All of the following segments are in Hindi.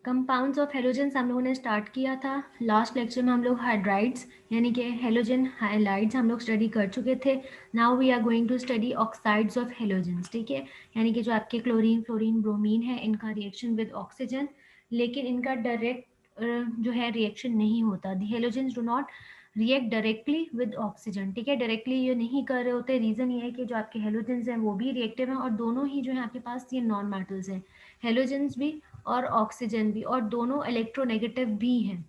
कंपाउंड्स ऑफ हेलोजेंस हम लोगों ने स्टार्ट किया था लास्ट लेक्चर में। हम लोग हाइड्राइड्स यानी कि हेलोजन हाइलाइड्स हम लोग स्टडी कर चुके थे। Now we are going to study oxides of halogens, ठीक है। यानी कि जो आपके क्लोरीन फ्लोरीन ब्रोमीन है, इनका रिएक्शन विद ऑक्सीजन, लेकिन इनका डायरेक्ट जो है रिएक्शन नहीं होता। The halogens do not react directly with oxygen, ठीक है। डायरेक्टली ये नहीं कर रहे होते। रीजन ये है कि जो आपके हेलोजेंस हैं वो भी रिएक्टिव हैं, और दोनों ही जो है आपके पास ये नॉन मेटल्स हैं, हेलोजेंस भी और ऑक्सीजन भी, और दोनों इलेक्ट्रोनेगेटिव भी हैं,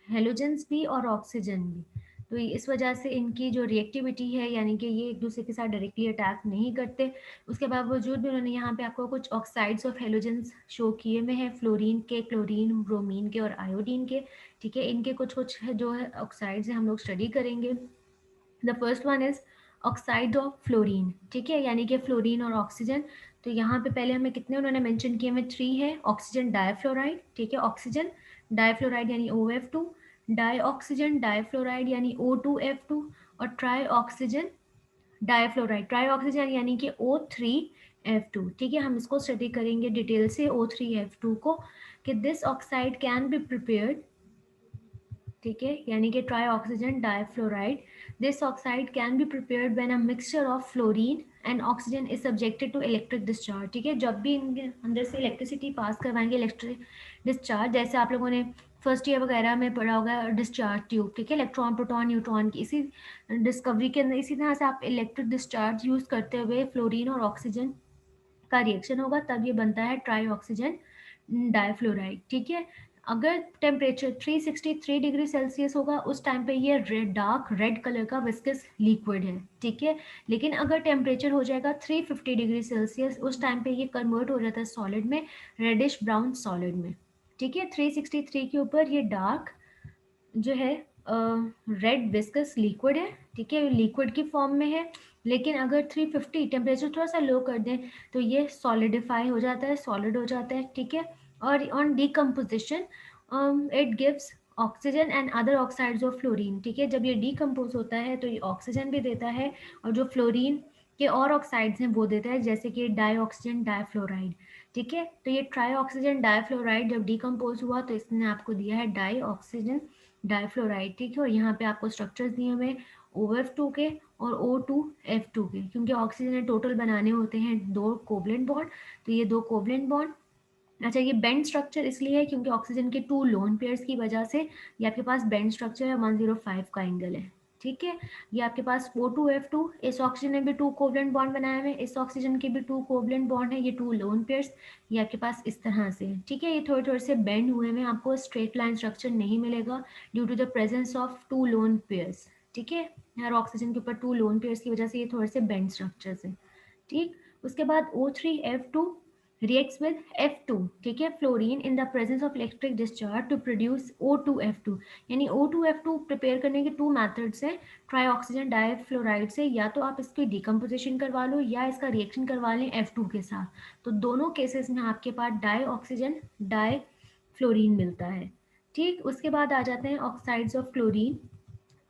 हेलोजेंस भी और ऑक्सीजन भी। तो इस वजह से इनकी जो रिएक्टिविटी है, यानी कि ये एक दूसरे के साथ डायरेक्टली अटैक नहीं करते। उसके बावजूद भी उन्होंने यहाँ पे आपको कुछ ऑक्साइड्स ऑफ हेलोजेंस शो किए हुए हैं, फ्लोरीन के, क्लोरीन ब्रोमीन के और आयोडीन के, ठीक है। इनके कुछ कुछ जो है ऑक्साइड्स हैं हम लोग स्टडी करेंगे। The first one is oxide of fluorine, ठीक है, यानी कि फ्लोरीन और ऑक्सीजन। तो यहाँ पे पहले हमें कितने उन्होंने मेंशन किए हमें 3 है। ऑक्सीजन डाइफ्लोराइड, ठीक है, ऑक्सीजन डाइफ्लोराइड यानी OF2, डाई ऑक्सीजन डाइफ्लोराइड यानी O2F2, और try oxygen difluoride, try oxygen यानी कि O3F2, ठीक है। हम इसको स्टडी करेंगे डिटेल से O3F2 को, कि this oxide can be prepared, ठीक है, यानी कि trioxygen difluoride. This oxide can be prepared when a mixture of fluorine and oxygen is subjected to electric discharge, ठीक है। जब भी इनके अंदर से इलेक्ट्रिसिटी पास करवाएंगे, इलेक्ट्रिक डिस्चार्ज, जैसे आप लोगों ने फर्स्ट ईयर वगैरह में पढ़ा होगा डिस्चार्ज ट्यूब, ठीक है, इलेक्ट्रॉन प्रोटॉन न्यूट्रॉन की, इसी डिस्कवरी के अंदर इसी तरह से आप इलेक्ट्रिक डिस्चार्ज यूज करते हुए फ्लोरीन और ऑक्सीजन का रिएक्शन होगा, तब ये बनता है ट्राई ऑक्सीजन डाइफ्लोराइड, ठीक है। अगर टेम्परेचर 363 डिग्री सेल्सियस होगा, उस टाइम पे ये रेड, डार्क रेड कलर का विस्कस लिक्विड है, ठीक है। लेकिन अगर टेम्परेचर हो जाएगा 350 डिग्री सेल्सियस, उस टाइम पे ये कन्वर्ट हो जाता है सॉलिड में, रेडिश ब्राउन सॉलिड में, ठीक है। 363 के ऊपर ये डार्क जो है रेड विस्कस लिक्विड है, ठीक है, लिक्विड की फॉर्म में है। लेकिन अगर 350 टेम्परेचर थोड़ा सा लो कर दें, तो ये सॉलिडिफाई हो जाता है, सॉलिड हो जाता है, ठीक है। और on decomposition it gives oxygen and other oxides of fluorine, ठीक है। जब ये डिकम्पोज होता है तो ये ऑक्सीजन भी देता है, और जो फ्लोरीन के और ऑक्साइड्स हैं वो देता है, जैसे कि डाई ऑक्सीजन डाइफ्लोराइड, ठीक है। तो ये ट्राई ऑक्सीजन डाइफ्लोराइड जब डिकम्पोज हुआ तो इसने आपको दिया है डाई ऑक्सीजन डाइफ्लोराइड, ठीक है। और यहाँ पे आपको स्ट्रक्चर्स दिए हुए OF2 के और O2F2 के, क्योंकि ऑक्सीजन टोटल बनाने होते हैं 2 कोवलेंट बॉन्ड, तो ये 2 कोवलेंट बॉन्ड। अच्छा, ये बेंड स्ट्रक्चर इसलिए है क्योंकि ऑक्सीजन के 2 लोन पेयर्स की वजह से ये आपके पास बेंड स्ट्रक्चर है, 105 का एंगल है, ठीक है। ये आपके पास O2F2, इस ऑक्सीजन ने भी 2 कोवलेंट बॉन्ड बनाए हुए, इस ऑक्सीजन के भी 2 कोवलेंट बॉन्ड है, ये 2 लोन पेयर्स, ये आपके पास इस तरह से, ठीक है। ये थोड़े थोड़े से बेंड हुए हैं, आपको स्ट्रेट लाइन स्ट्रक्चर नहीं मिलेगा due to the presence of 2 lone pairs, ठीक है। हर ऑक्सीजन के ऊपर 2 लोन पेयर्स की वजह से ये थोड़े से बेंड स्ट्रक्चर्स हैं, ठीक। उसके बाद O3F2 reacts with F2, ठीक है, fluorine in the presence of electric discharge to produce O2F2, यानी O2F2 प्रिपेयर करने के 2 मेथड्स हैं ट्राई ऑक्सीजन डाइफ्लोराइड से। या तो आप इसकी डिकम्पोजिशन करवा लो या इसका रिएक्शन करवा लें F2 के साथ, तो दोनों केसेस में आपके पास डाई ऑक्सीजन डाई फ्लोरीन मिलता है, ठीक। उसके बाद आ जाते हैं oxides of chlorine.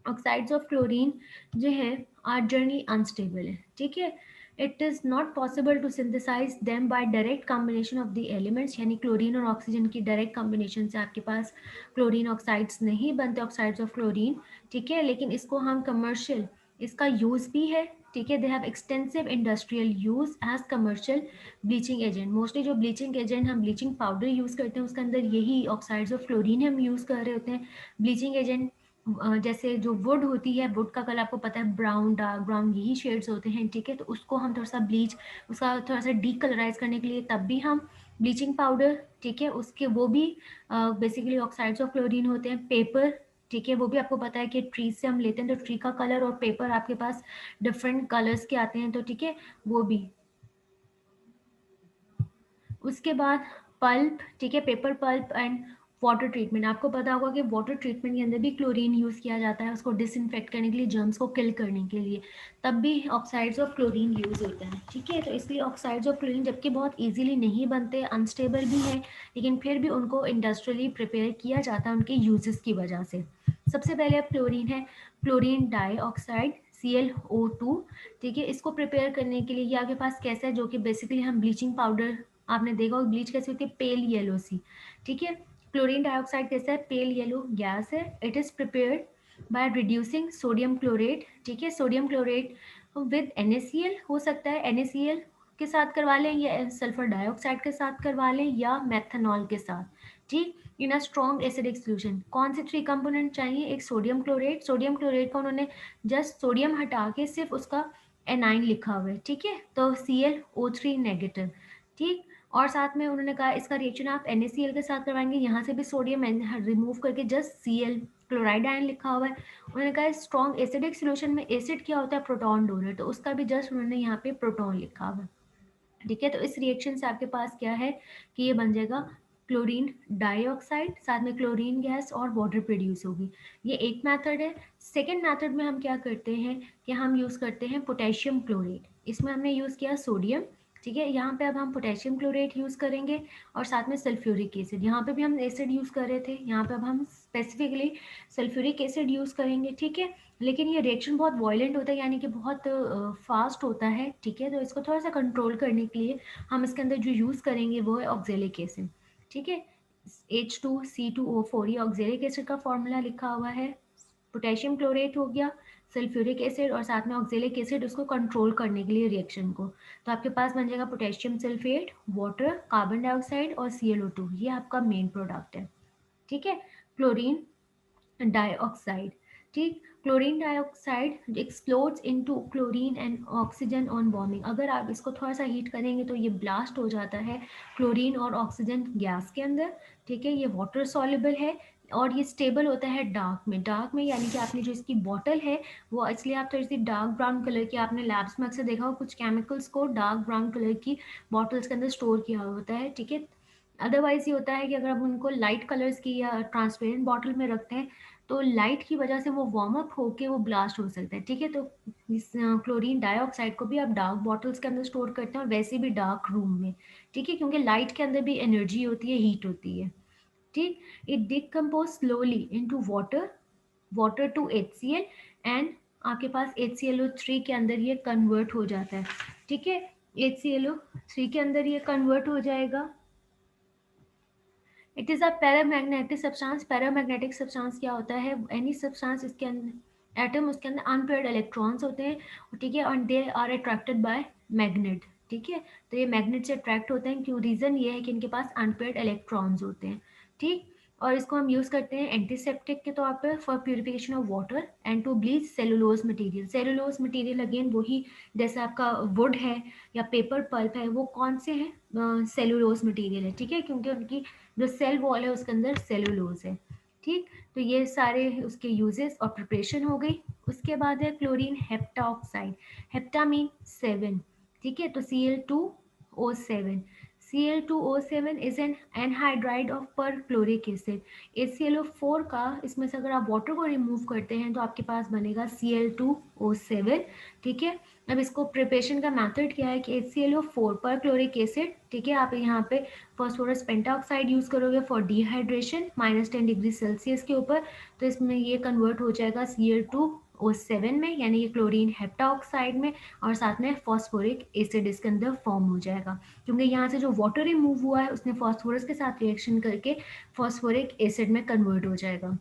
Oxides of chlorine जो है आर जनरली अनस्टेबल है, ठीक है। It is not possible to synthesise them by direct combination of the elements, यानी क्लोरीन और ऑक्सीजन की डायरेक्ट कॉम्बिनेशन से आपके पास क्लोरीन ऑक्साइड्स नहीं बनते, ऑक्साइड्स ऑफ क्लोरीन, ठीक है। लेकिन इसको हम कमर्शियल, इसका यूज़ भी है, ठीक है। They have extensive industrial use as commercial bleaching agent. Mostly जो ब्लीचिंग एजेंट हम ब्लीचिंग पाउडर यूज़ करते हैं उसके अंदर यही ऑक्साइड्स ऑफ क्लोरीन हम यूज़ कर रहे होते हैं। ब्लीचिंग एजेंट जैसे जो वुड होती है, वुड का कलर आपको पता है ब्राउन, डार्क ब्राउन, यही शेड्स होते हैं, ठीक है। तो उसको हम थोड़ा सा ब्लीच, उसका थोड़ा सा डीकलराइज करने के लिए तब भी हम ब्लीचिंग पाउडर, ठीक है, उसके वो भी बेसिकली ऑक्साइड्स ऑफ क्लोरीन होते हैं। पेपर, ठीक है, वो भी आपको पता है कि ट्री से हम लेते हैं, तो ट्री का कलर और पेपर आपके पास डिफरेंट कलर्स के आते हैं, तो ठीक है, वो भी। उसके बाद पल्प, ठीक है, paper pulp and water treatment. आपको पता होगा कि वाटर ट्रीटमेंट के अंदर भी क्लोरीन यूज़ किया जाता है, उसको डिसइंफेक्ट करने के लिए, जर्म्स को किल करने के लिए, तब भी ऑक्साइड्स ऑफ क्लोरीन यूज़ होता है, ठीक है। तो इसलिए ऑक्साइड्स ऑफ क्लोरीन जबकि बहुत ईजिली नहीं बनते, अनस्टेबल भी है, लेकिन फिर भी उनको इंडस्ट्रियली प्रिपेयर किया जाता है उनके यूजेस की वजह से। सबसे पहले अब क्लोरीन है, क्लोरीन डाइऑक्साइड ClO2, ठीक है। इसको प्रिपेयर करने के लिए ये आपके पास कैसा है, जो कि बेसिकली हम ब्लीचिंग पाउडर आपने देखा होगा ब्लीच कैसी होती है, पेल येलो सी, ठीक है। क्लोरीन डाइऑक्साइड कैसा है, पेल येलो गैस है। It is prepared by reducing sodium chlorate, ठीक है। सोडियम क्लोरेट विद NaCl हो सकता है, NaCl के साथ करवा लें या सल्फर डाइऑक्साइड के साथ करवा लें या मेथनॉल के साथ, ठीक। इन अ स्ट्रॉन्ग एसिडिक सोल्यूशन। कौन से 3 कंपोनेंट चाहिए, एक सोडियम क्लोरेट, सोडियम क्लोरेट का उन्होंने जस्ट सोडियम हटा के सिर्फ उसका एनाइन लिखा हुआ है, ठीक है, तो ClO3 नेगेटिव, ठीक। और साथ में उन्होंने कहा इसका रिएक्शन आप NaCl के साथ करवाएंगे, यहाँ से भी सोडियम रिमूव करके जस्ट Cl क्लोराइड आयन लिखा हुआ है। उन्होंने कहा स्ट्रॉन्ग एसिडिक सोल्यूशन में एसिड क्या होता है, प्रोटॉन डोनर, तो उसका भी जस्ट उन्होंने यहाँ पे प्रोटॉन लिखा हुआ है, ठीक है। तो इस रिएक्शन से आपके पास क्या है कि ये बन जाएगा क्लोरीन डाइऑक्साइड, साथ में क्लोरीन गैस और वाटर प्रोड्यूस होगी। ये एक मेथड है। सेकेंड मेथड में हम क्या करते हैं कि हम यूज़ करते हैं पोटेशियम क्लोरेट। इसमें हमने यूज़ किया सोडियम, ठीक है। यहाँ पे अब हम पोटेशियम क्लोरेट यूज़ करेंगे और साथ में सल्फ्यूरिक एसिड। यहाँ पे भी हम एसिड यूज़ कर रहे थे, यहाँ पे अब हम स्पेसिफिकली सल्फ्यूरिक एसिड यूज़ करेंगे, ठीक है। लेकिन ये रिएक्शन बहुत वॉयलेंट होता है, यानी कि बहुत फास्ट होता है, ठीक है। तो इसको थोड़ा सा कंट्रोल करने के लिए हम इसके अंदर जो यूज़ करेंगे वो है ऑक्जेलिक एसिड, ठीक है। H2C2O4 ये ऑक्जेलिक एसिड का फॉर्मूला लिखा हुआ है। पोटेशियम क्लोरेट हो गया, सल्फ्यूरिक एसिड और साथ में ऑक्जेलिक एसिड, उसको कंट्रोल करने के लिए रिएक्शन को। तो आपके पास बन जाएगा potassium sulphate, water, carbon dioxide और ClO2, ये आपका मेन प्रोडक्ट है, ठीक है। क्लोरीन डाइऑक्साइड, ठीक। Chlorine dioxide explodes into chlorine and oxygen on warming. अगर आप इसको थोड़ा सा हीट करेंगे तो ये ब्लास्ट हो जाता है क्लोरीन और ऑक्सीजन गैस के अंदर, ठीक है। ये वाटर सॉल्युबल है और ये स्टेबल होता है डार्क में। डार्क में यानी कि आपने जो इसकी बॉटल है वो, इसलिए आप थोड़ी सी डार्क ब्राउन कलर की, आपने लैब्स में अक्सर देखा हो कुछ केमिकल्स को डार्क ब्राउन कलर की बॉटल्स के अंदर स्टोर किया होता है, ठीक है। अदरवाइज ये होता है कि अगर आप उनको लाइट कलर्स की या ट्रांसपेरेंट बॉटल में रखते हैं तो लाइट की वजह से वो वार्म अप होके वो ब्लास्ट हो सकता है, ठीक है। तो इस क्लोरीन डाइऑक्साइड को भी आप डार्क बॉटल्स के अंदर स्टोर करते हैं और वैसे भी डार्क रूम में, ठीक है, क्योंकि लाइट के अंदर भी एनर्जी होती है, हीट होती है, ठीक। It decompose slowly into water, water to HCl and आपके पास HClO3 के अंदर ये कन्वर्ट हो जाता है, ठीक है। HClO3 के अंदर ये कन्वर्ट हो जाएगा। It is a paramagnetic substance. Paramagnetic substance क्या होता है, एनी सब्सटेंस इसके अंदर एटम, उसके अंदर अनपेयर्ड इलेक्ट्रॉन्स होते हैं, ठीक है, और they are attracted by magnet, ठीक है। तो ये मैग्नेट से अट्रैक्ट होते हैं, क्यों, रीज़न ये है कि इनके पास अनपेयर्ड इलेक्ट्रॉन्स होते हैं, ठीक। और इसको हम यूज़ करते हैं एंटीसेप्टिक के तौर पर for purification of water and to bleach cellulose material. Cellulose material again वही जैसे आपका वुड है या पेपर पल्प है, वो कौन से हैं, सेलुलोज मटेरियल है, ठीक है, क्योंकि उनकी जो सेल वॉल है उसके अंदर सेलुलोज है, ठीक। तो ये सारे उसके यूजेस और प्रिपरेशन हो गई। उसके बाद है क्लोरीन हेप्टाऑक्साइड, हेप्टा मीन 7, ठीक है। तो Cl2O7, Cl2O7 is an anhydride of perchloric acid. HClO4 का, इसमें से अगर आप वाटर को रिमूव करते हैं तो आपके पास बनेगा Cl2O7, ठीक है। अब इसको प्रिपरेशन का मेथड क्या है कि HClO4 पर क्लोरिक एसिड, ठीक है, आप यहाँ पे फॉस्फोरस पेंटाऑक्साइड यूज़ करोगे फॉर डिहाइड्रेशन -10 डिग्री सेल्सियस के ऊपर, तो इसमें ये कन्वर्ट हो जाएगा Cl2O7 में, यानी ये क्लोरीन हेप्टाऑक्साइड में, और साथ में फॉस्फोरिक एसिड इसके अंदर फॉर्म हो जाएगा, क्योंकि यहाँ से जो वाटर रिमूव हुआ है उसने फॉस्फोरस के साथ रिएक्शन करके फॉस्फोरिक एसिड में कन्वर्ट हो जाएगा,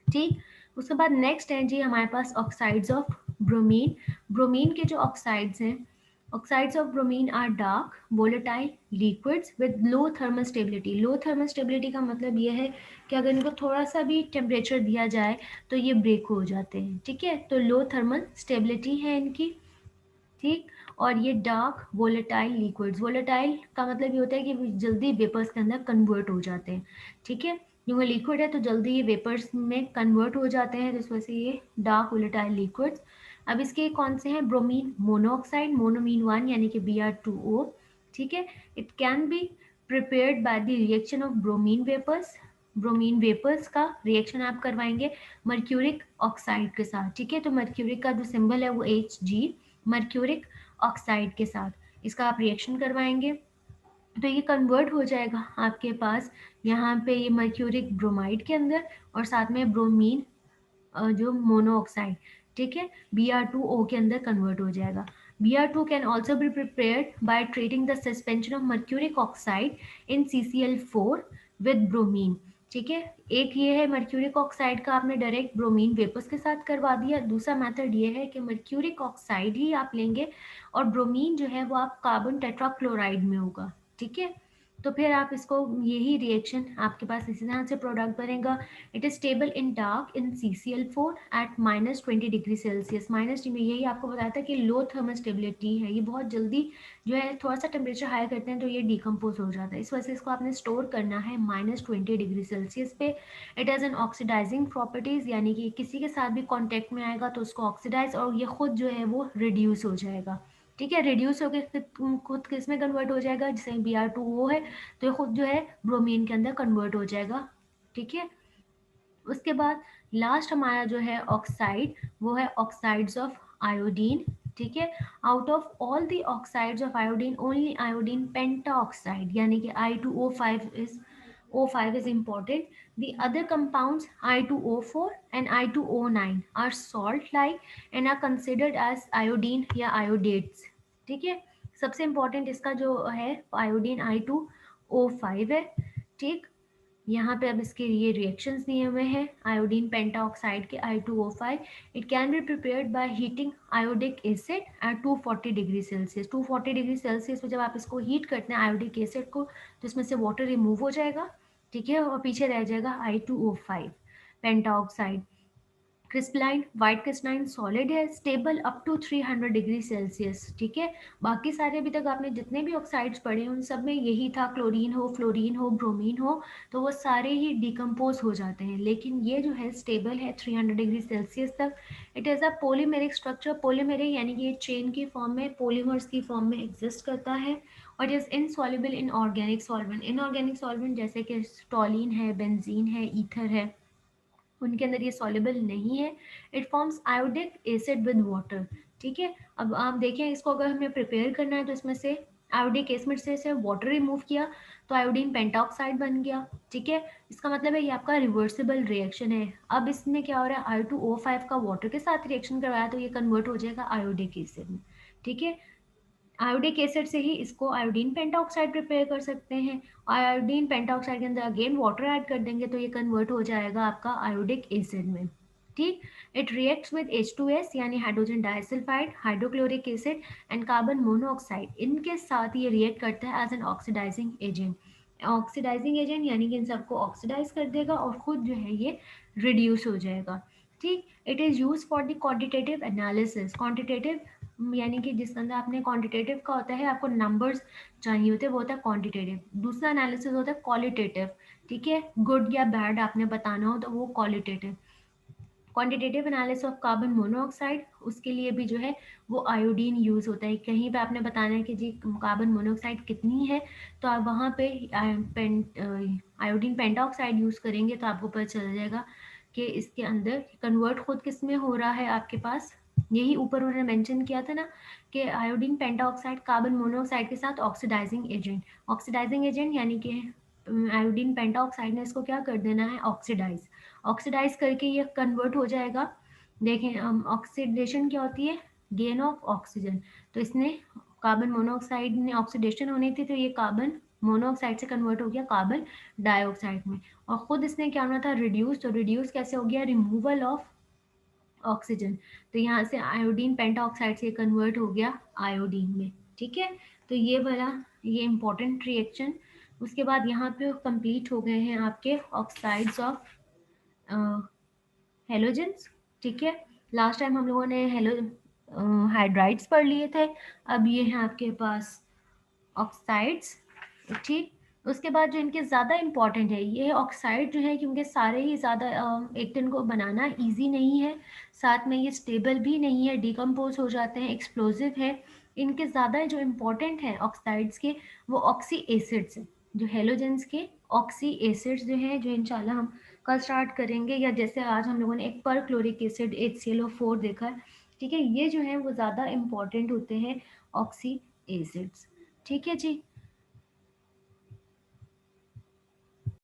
ठीक। उसके बाद नेक्स्ट है जी हमारे पास ऑक्साइड्स ऑफ ब्रोमीन। ब्रोमीन के जो ऑक्साइड्स हैं, oxides of bromine are dark volatile liquids with low thermal stability. Low thermal stability का मतलब ये है कि अगर इनको थोड़ा सा भी टेम्परेचर दिया जाए तो ये ब्रेक हो जाते हैं, ठीक है। तो लो थर्मल स्टेबिलिटी है इनकी, ठीक। और ये डार्क वोलेटाइल लिक्विड्स, वोलेटाइल का मतलब ये होता है कि जल्दी वेपर्स के अंदर कन्वर्ट हो जाते हैं, ठीक है। क्योंकि लिक्विड है तो जल्दी ये वेपर्स में कन्वर्ट हो जाते हैं, तो इस वजह से ये डार्क वोलेटाइल लिक्विड्स। अब इसके कौन से हैं, ब्रोमीन मोनोऑक्साइड, मोनोमीन 1 यानी कि Br2O, ठीक है। It can be prepared by the reaction of bromine vapours. Bromine vapours का रिएक्शन आप करवाएंगे मर्क्यूरिक ऑक्साइड के साथ, ठीक है। तो मर्क्यूरिक का जो सिंबल है वो Hg, मर्क्यूरिक ऑक्साइड के साथ इसका आप रिएक्शन करवाएंगे तो ये कन्वर्ट हो जाएगा आपके पास यहाँ पे ये मर्क्यूरिक ब्रोमाइड के अंदर, और साथ में ब्रोमीन जो मोनोऑक्साइड, ठीक है, Br2O के अंदर कन्वर्ट हो जाएगा। Br2 can also be prepared by treating the suspension of mercuric oxide in CCl4 with bromine. ठीक है, एक ये है मर्क्यूरिक ऑक्साइड का आपने डायरेक्ट ब्रोमीन वेपर्स के साथ करवा दिया। दूसरा मेथड ये है कि मर्क्यूरिक ऑक्साइड ही आप लेंगे और ब्रोमीन जो है वो आप कार्बन टेट्राक्लोराइड में होगा। ठीक है, तो फिर आप इसको, यही रिएक्शन आपके पास इसी तरह से प्रोडक्ट बनेगा। It is stable in dark in CCl4 at -20 degree Celsius. Minus में यही आपको बताया था कि लो थर्मल स्टेबिलिटी है, ये बहुत जल्दी जो है थोड़ा सा टेम्परेचर हाई करते हैं तो ये डिकम्पोज हो जाता है। इस वजह से इसको आपने स्टोर करना है -20 डिग्री सेल्सियस पे। It has an oxidising properties, यानी कि किसी के साथ भी कॉन्टेक्ट में आएगा तो उसको ऑक्सीडाइज और ये खुद जो है वो रिड्यूस हो जाएगा। ठीक है, रिड्यूस होकर खुद किस में कन्वर्ट हो जाएगा, जैसे Br2O है तो ये खुद जो है ब्रोमीन के अंदर कन्वर्ट हो जाएगा। ठीक है, उसके बाद लास्ट हमारा जो है ऑक्साइड, वो है ऑक्साइड्स ऑफ आयोडीन। ठीक है, out of all the oxides of iodine only iodine penta oxide यानी कि I2O5 is important. The other compounds I2O4 and I2O9 are salt-like and are considered as iodine या iodates. ठीक है, सबसे important इसका जो है आयोडीन I2O5 है। ठीक, यहाँ पे अब इसके ये रिएक्शंस दिए हुए हैं आयोडीन पेंटाऑक्साइड के I2O5। It can be prepared by heating iodic acid at 240 degree Celsius. 240 degree Celsius पे जब आप इसको हीट करते हैं आयोडिक एसिड को तो इसमें से वाटर रिमूव हो जाएगा। ठीक है, और पीछे रह जाएगा I2O5 pentoxide. Crystalline white crystalline solid है, stable up to 300 degree Celsius. ठीक है, बाकी सारे अभी तक आपने जितने भी ऑक्साइड्स पढ़े उन सब में यही था, क्लोरीन हो, फ्लोरीन हो, ब्रोमीन हो तो वो सारे ही डिकम्पोज हो जाते हैं, लेकिन ये जो है स्टेबल है 300 डिग्री सेल्सियस तक। It is a polymeric structure, polymeric यानी कि ये चेन की फॉर्म में, पॉलीमर्स की फॉर्म में एग्जिस्ट करता है और is insoluble in organic solvent. Inorganic solvent जैसे कि टॉलिन है, बेंजीन है, ईथर है, उनके अंदर ये सॉल्युबल नहीं है। It forms iodic acid with water. ठीक है, अब आप देखें इसको अगर हमें प्रिपेयर करना है तो इसमें से आयोडिक एसिड से वाटर रिमूव किया तो आयोडीन पेंटाऑक्साइड बन गया। ठीक है, इसका मतलब है ये आपका रिवर्सिबल रिएक्शन है। अब इसमें क्या हो रहा है, I2O5 का वाटर के साथ रिएक्शन करवाया तो ये कन्वर्ट हो जाएगा आयोडिक एसिड में। ठीक है, आयोडिक एसिड से ही इसको आयोडीन पेंटाऑक्साइड प्रिपेयर कर सकते हैं। आयोडीन पेंटाऑक्साइड के अंदर अगेन वाटर ऐड कर देंगे तो ये कन्वर्ट हो जाएगा आपका आयोडिक एसिड में। ठीक, इट रिएक्ट्स विद H2S यानी hydrogen disulphide, hydrochloric acid and carbon monoxide, इनके साथ ये रिएक्ट करता है as an oxidising agent. Oxidising agent यानी कि इन सबको ऑक्सीडाइज कर देगा और खुद जो है ये रिड्यूस हो जाएगा। ठीक, it is use for the quantitative analysis. Quantitative यानी कि जिसके अंदर आपने क्वांटिटेटिव का होता है, आपको नंबर्स चाहिए होते हैं, वो होता है क्वांटिटेटिव। दूसरा एनालिसिस होता है क्वालिटेटिव। ठीक है, गुड या बैड आपने बताना हो तो वो qualitative. Quantitative analysis of carbon monoxide, उसके लिए भी जो है वो आयोडीन यूज़ होता है। कहीं पे आपने बताना है कि जी कार्बन मोनोऑक्साइड कितनी है तो आप वहाँ पे आयोडीन पेंटाऑक्साइड यूज़ करेंगे तो आपको पता चल जाएगा कि इसके अंदर कन्वर्ट खुद किस में हो रहा है आपके पास। यही ऊपर उन्होंने मेंशन किया था ना कि आयोडीन पेंटाऑक्साइड कार्बन मोनोऑक्साइड के साथ ऑक्सीडाइजिंग एजेंट। ऑक्सीडाइजिंग एजेंट यानी कि आयोडीन पेंटाऑक्साइड ने इसको क्या कर देना है, ऑक्सीडाइज। ऑक्सीडाइज करके ये कन्वर्ट हो जाएगा। देखें ऑक्सीडेशन क्या होती है, गेन ऑफ ऑक्सीजन। तो इसने कार्बन मोनोऑक्साइड ने ऑक्सीडेशन होनी थी तो ये कार्बन मोनोऑक्साइड से कन्वर्ट हो गया कार्बन डाइऑक्साइड में। और खुद इसने क्या होना था, रिड्यूस। तो रिड्यूस कैसे हो गया, रिमूवल ऑफ ऑक्सीजन। तो यहाँ से आयोडीन पेंटाऑक्साइड से कन्वर्ट हो गया आयोडीन में। ठीक है, तो ये वाला ये इंपॉर्टेंट रिएक्शन। उसके बाद यहाँ पे कंप्लीट हो गए हैं आपके ऑक्साइड्स ऑफ हेलोजेंस। ठीक है, लास्ट टाइम हम लोगों ने हेलो हाइड्राइड्स पढ़ लिए थे, अब ये हैं आपके पास ऑक्साइड्स। ठीक, उसके बाद जो इनके ज़्यादा इंपॉर्टेंट है ये ऑक्साइड जो है, क्योंकि सारे ही ज़्यादा एक दिन को बनाना इजी नहीं है, साथ में ये स्टेबल भी नहीं है, डिकम्पोज हो जाते हैं, एक्सप्लोजिव है। इनके ज़्यादा जो इम्पोर्टेंट है ऑक्साइड्स के वो ऑक्सी एसिड्स हैं। जो हेलोजेंस के ऑक्सी एसिड्स जो हैं, जो इंशाल्लाह हम कल स्टार्ट करेंगे, या जैसे आज हम लोगों ने एक पर क्लोरिक एसिड HClO4 देखा है। ठीक है, ये जो है वो ज़्यादा इम्पॉर्टेंट होते हैं ऑक्सी एसिड्स। ठीक है जी।